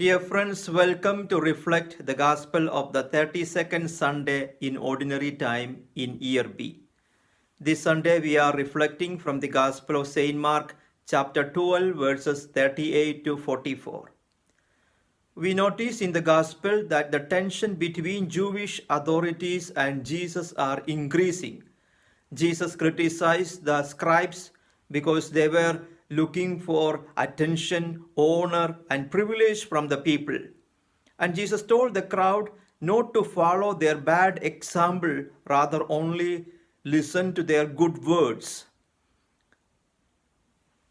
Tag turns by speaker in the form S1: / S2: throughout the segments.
S1: Dear friends, welcome to reflect the Gospel of the 32nd Sunday in Ordinary Time in Year B. This Sunday we are reflecting from the Gospel of St. Mark, chapter 12, verses 38 to 44. We notice in the Gospel that the tension between Jewish authorities and Jesus are increasing. Jesus criticized the scribes because they were looking for attention, honor, and privilege from the people. And Jesus told the crowd not to follow their bad example, rather only listen to their good words.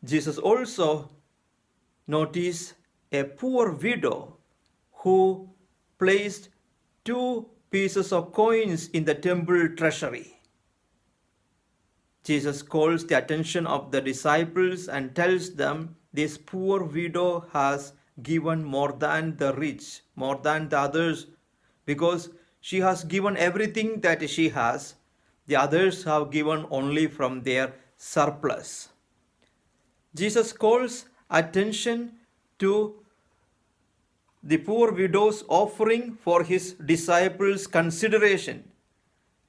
S1: Jesus also noticed a poor widow who placed 2 pieces of coins in the temple treasury. Jesus calls the attention of the disciples and tells them this poor widow has given more than the rich, more than the others, because she has given everything that she has. The others have given only from their surplus. Jesus calls attention to the poor widow's offering for his disciples' consideration,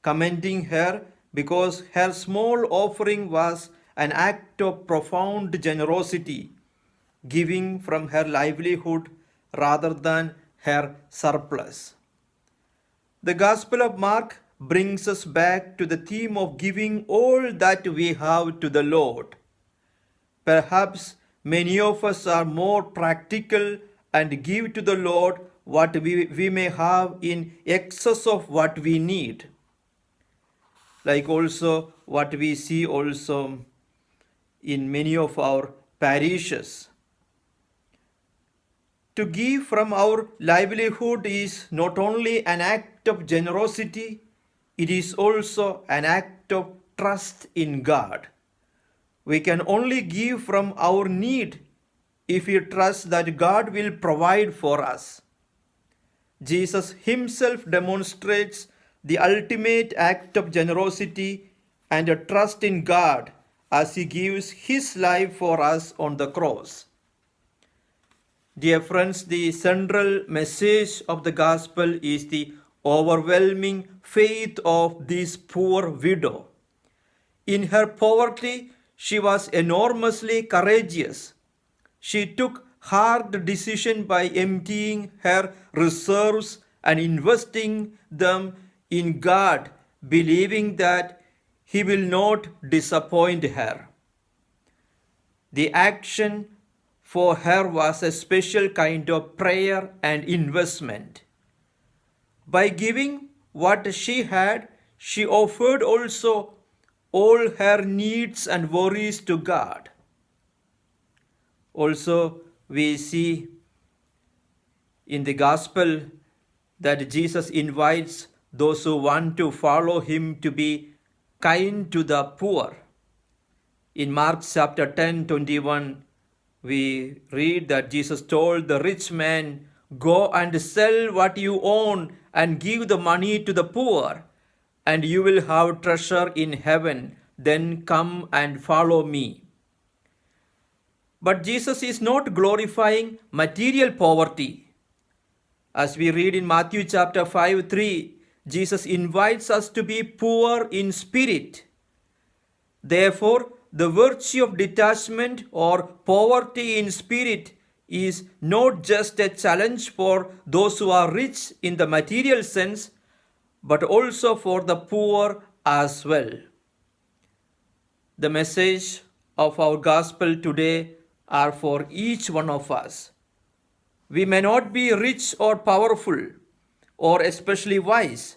S1: commending her because her small offering was an act of profound generosity, giving from her livelihood rather than her surplus. The Gospel of Mark brings us back to the theme of giving all that we have to the Lord. Perhaps many of us are more practical and give to the Lord what we may have in excess of what we need. Like also what we see also in many of our parishes. To give from our livelihood is not only an act of generosity, it is also an act of trust in God. We can only give from our need if we trust that God will provide for us. Jesus himself demonstrates the ultimate act of generosity and a trust in God as he gives his life for us on the cross. Dear friends, the central message of the gospel is the overwhelming faith of this poor widow. In her poverty, she was enormously courageous. She took hard decision by emptying her reserves and investing them in God, believing that he will not disappoint her. The action for her was a special kind of prayer and investment. By giving what she had, she offered also all her needs and worries to God. Also, we see in the gospel that Jesus invites those who want to follow him to be kind to the poor. In Mark chapter 10:21, we read that Jesus told the rich man, "Go and sell what you own and give the money to the poor, and you will have treasure in heaven. Then come and follow me." But Jesus is not glorifying material poverty. As we read in Matthew chapter 5:3, Jesus invites us to be poor in spirit. Therefore, the virtue of detachment or poverty in spirit is not just a challenge for those who are rich in the material sense, but also for the poor as well. The message of our gospel today are for each one of us. We may not be rich or powerful or especially wise,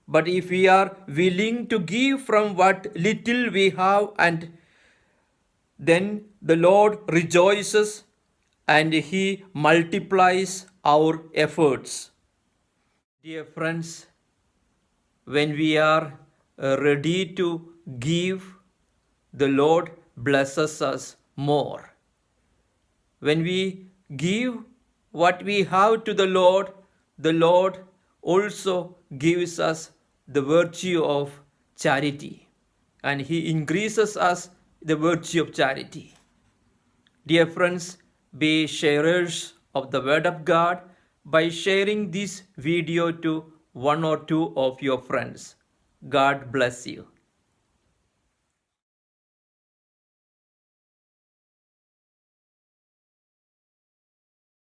S1: but if we are willing to give from what little we have, and then the Lord rejoices and he multiplies our efforts. Dear friends, when we are ready to give, the Lord blesses us more. When we give what we have to the Lord also gives us the virtue of charity, and he increases us the virtue of charity. Dear friends, be sharers of the Word of God by sharing this video to one or two of your friends. God bless you.